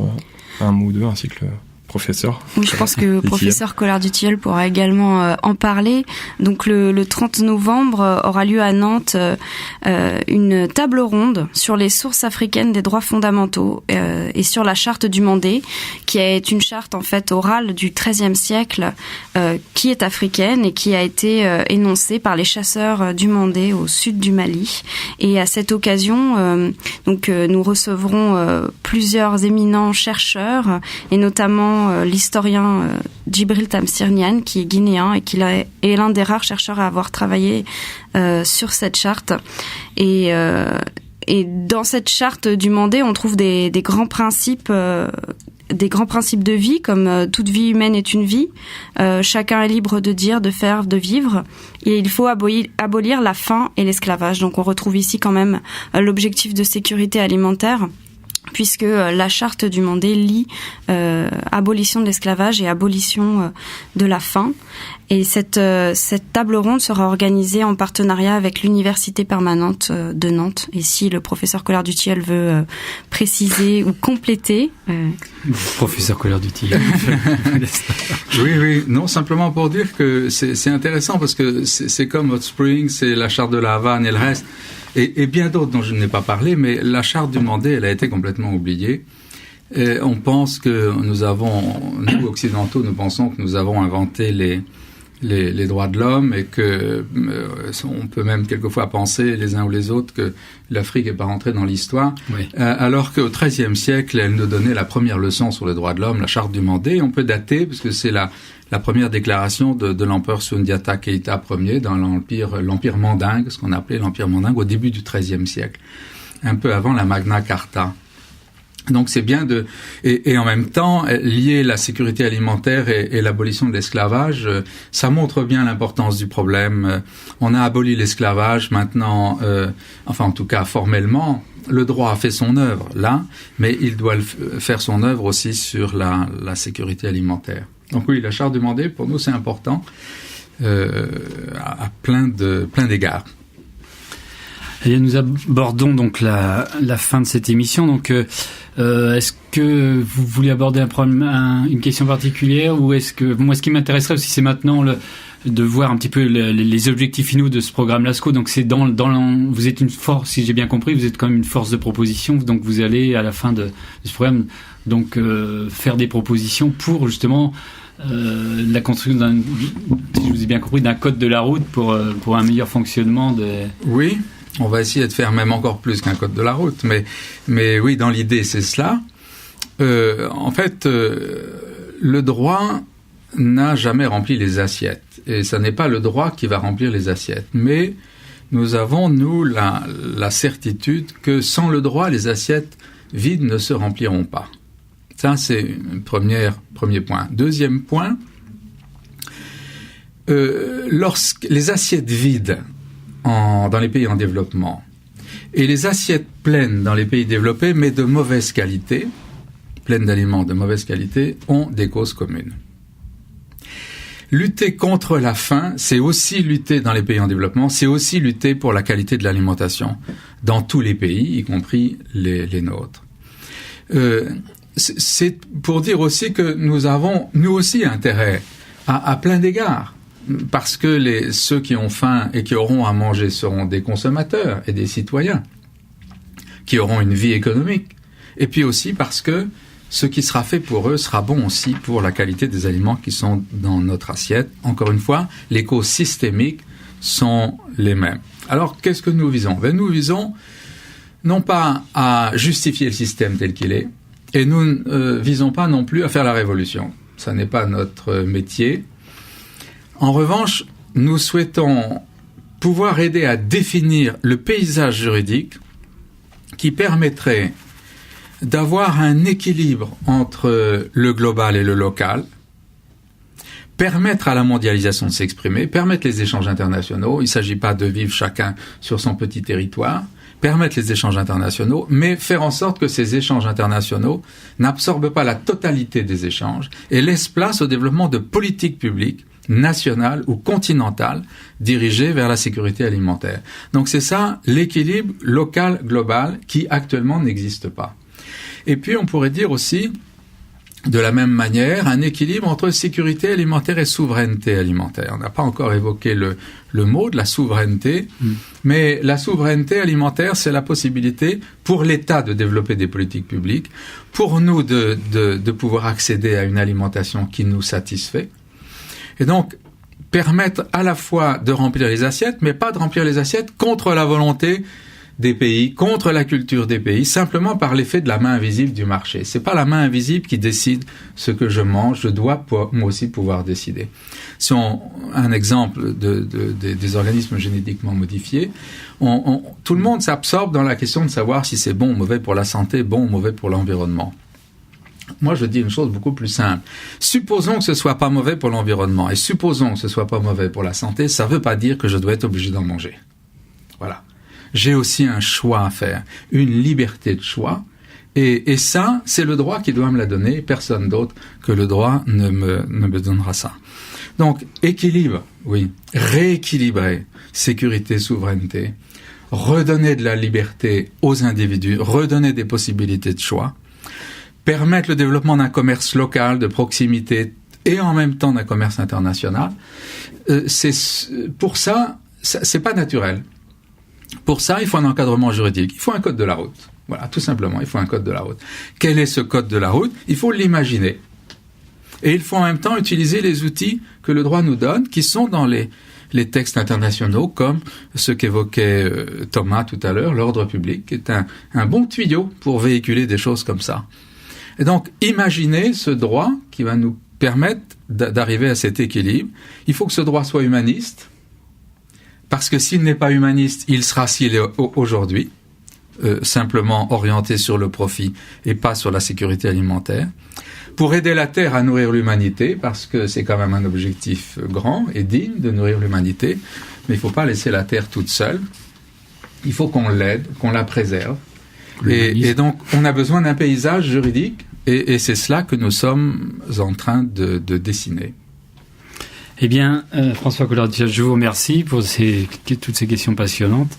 un mot ou deux, ainsi que professeur. Oui, je pense que professeur Collard-Dutilleul pourra également en parler. Donc le 30 novembre aura lieu à Nantes une table ronde sur les sources africaines des droits fondamentaux et sur la charte du Mandé, qui est une charte en fait orale du XIIIe siècle qui est africaine et qui a été énoncée par les chasseurs du Mandé au sud du Mali. Et à cette occasion, nous recevrons plusieurs éminents chercheurs et notamment l'historien Djibril Tamsir-Niane, qui est guinéen et qui est l'un des rares chercheurs à avoir travaillé sur cette charte. Et dans cette charte du Mandé, on trouve des grands principes de vie, comme toute vie humaine est une vie. Chacun est libre de dire, de faire, de vivre. Et il faut abolir la faim et l'esclavage. Donc on retrouve ici quand même l'objectif de sécurité alimentaire, puisque la charte du Mandé lie abolition de l'esclavage et abolition de la faim. Et cette table ronde sera organisée en partenariat avec l'Université permanente de Nantes. Et si le professeur Collard-Dutilleul veut préciser ou compléter... Professeur Collard-Dutilleul. Oui, non, simplement pour dire que c'est intéressant, parce que c'est comme Hot Springs, c'est la charte de la Havane et le reste... Et bien d'autres dont je n'ai pas parlé, mais la charte du Mandé, elle a été complètement oubliée. Et on pense que nous occidentaux, nous pensons que nous avons inventé les droits de l'homme, et que on peut même quelquefois penser les uns ou les autres que l'Afrique n'est pas rentrée dans l'histoire. Oui. Alors qu'au XIIIe siècle, elle nous donnait la première leçon sur les droits de l'homme, la charte du Mandé. On peut dater, parce que c'est la première déclaration de l'empereur Sundiata Keïta Ier dans l'empire mandingue, ce qu'on appelait l'empire mandingue au début du XIIIe siècle, un peu avant la Magna Carta. Donc c'est bien et en même temps lier la sécurité alimentaire et l'abolition de l'esclavage, ça montre bien l'importance du problème. On a aboli l'esclavage maintenant, enfin en tout cas formellement. Le droit a fait son œuvre là, mais il doit faire son œuvre aussi sur la sécurité alimentaire. Donc oui, la charte du Mandé, pour nous, c'est important à plein d'égards. Et nous abordons donc la fin de cette émission. Donc, est-ce que vous voulez aborder une question particulière, ou est-ce que moi, ce qui m'intéresserait aussi, c'est maintenant de voir un petit peu les objectifs finaux de ce programme LASCO. Donc c'est vous êtes une force, si j'ai bien compris, vous êtes quand même une force de proposition. Donc vous allez à la fin de ce programme faire des propositions pour justement la construction si je vous ai bien compris, d'un code de la route pour un meilleur fonctionnement des... Oui, on va essayer de faire même encore plus qu'un code de la route, mais oui, dans l'idée c'est cela. En fait, le droit n'a jamais rempli les assiettes. Et ce n'est pas le droit qui va remplir les assiettes. Mais nous avons, nous, la certitude que sans le droit, les assiettes vides ne se rempliront pas. Ça, c'est un premier point. Deuxième point, lorsque les assiettes vides dans les pays en développement et les assiettes pleines dans les pays développés, mais de mauvaise qualité, pleines d'aliments de mauvaise qualité, ont des causes communes. Lutter contre la faim, c'est aussi lutter dans les pays en développement, c'est aussi lutter pour la qualité de l'alimentation dans tous les pays, y compris les nôtres. C'est pour dire aussi que nous avons, nous aussi, intérêt à plein d'égards, parce que ceux qui ont faim et qui auront à manger seront des consommateurs et des citoyens qui auront une vie économique, et puis aussi parce que ce qui sera fait pour eux sera bon aussi pour la qualité des aliments qui sont dans notre assiette. Encore une fois, les causes systémiques sont les mêmes. Alors, qu'est-ce que nous visons ? Nous visons non pas à justifier le système tel qu'il est, et nous ne visons pas non plus à faire la révolution. Ça n'est pas notre métier. En revanche, nous souhaitons pouvoir aider à définir le paysage juridique qui permettrait d'avoir un équilibre entre le global et le local, permettre à la mondialisation de s'exprimer, permettre les échanges internationaux. Il ne s'agit pas de vivre chacun sur son petit territoire, permettre les échanges internationaux, mais faire en sorte que ces échanges internationaux n'absorbent pas la totalité des échanges et laissent place au développement de politiques publiques nationales ou continentales dirigées vers la sécurité alimentaire. Donc c'est ça, l'équilibre local-global qui actuellement n'existe pas. Et puis on pourrait dire aussi de la même manière un équilibre entre sécurité alimentaire et souveraineté alimentaire. On n'a pas encore évoqué le mot de la souveraineté, mais la souveraineté alimentaire, c'est la possibilité pour l'État de développer des politiques publiques, pour nous de pouvoir accéder à une alimentation qui nous satisfait, et donc permettre à la fois de remplir les assiettes, mais pas de remplir les assiettes contre la volonté des pays, contre la culture des pays, simplement par l'effet de la main invisible du marché. C'est pas la main invisible qui décide ce que je mange, je dois moi aussi pouvoir décider. Si un exemple des organismes génétiquement modifiés, tout le monde s'absorbe dans la question de savoir si c'est bon ou mauvais pour la santé, bon ou mauvais pour l'environnement. Moi, je dis une chose beaucoup plus simple. Supposons que ce soit pas mauvais pour l'environnement et supposons que ce soit pas mauvais pour la santé, ça veut pas dire que je dois être obligé d'en manger. Voilà. J'ai aussi un choix à faire, une liberté de choix, et ça, c'est le droit qui doit me la donner, personne d'autre que le droit ne me donnera ça. Donc, équilibre, oui, rééquilibrer, sécurité, souveraineté, redonner de la liberté aux individus, redonner des possibilités de choix, permettre le développement d'un commerce local, de proximité, et en même temps d'un commerce international. Pour ça, c'est pas naturel. Pour ça, il faut un encadrement juridique. Il faut un code de la route. Voilà, tout simplement, il faut un code de la route. Quel est ce code de la route ? Il faut l'imaginer. Et il faut en même temps utiliser les outils que le droit nous donne, qui sont dans les textes internationaux, comme ce qu'évoquait Thomas tout à l'heure, l'ordre public, qui est un bon tuyau pour véhiculer des choses comme ça. Et donc, imaginer ce droit qui va nous permettre d'arriver à cet équilibre. Il faut que ce droit soit humaniste, parce que s'il n'est pas humaniste, il sera s'il est aujourd'hui, simplement orienté sur le profit et pas sur la sécurité alimentaire. Pour aider la Terre à nourrir l'humanité, parce que c'est quand même un objectif grand et digne de nourrir l'humanité, mais il ne faut pas laisser la Terre toute seule. Il faut qu'on l'aide, qu'on la préserve. Et donc, on a besoin d'un paysage juridique, et c'est cela que nous sommes en train de dessiner. Eh bien, François Collardier, je vous remercie pour toutes ces questions passionnantes.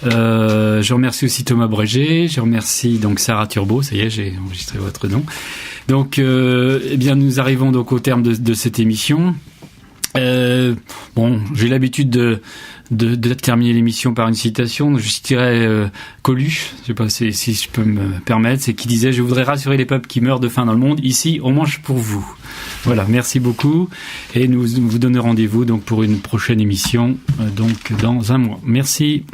Je remercie aussi Thomas Bréger, je remercie donc Sarah Turbo, ça y est, j'ai enregistré votre nom. Donc, eh bien, nous arrivons donc au terme de cette émission. J'ai l'habitude de terminer l'émission par une citation. Je citerai Coluche, je sais pas si je peux me permettre, c'est qui disait « Je voudrais rassurer les peuples qui meurent de faim dans le monde. Ici, on mange pour vous. » Voilà, merci beaucoup. Et nous vous donnons rendez-vous donc pour une prochaine émission donc dans un mois. Merci.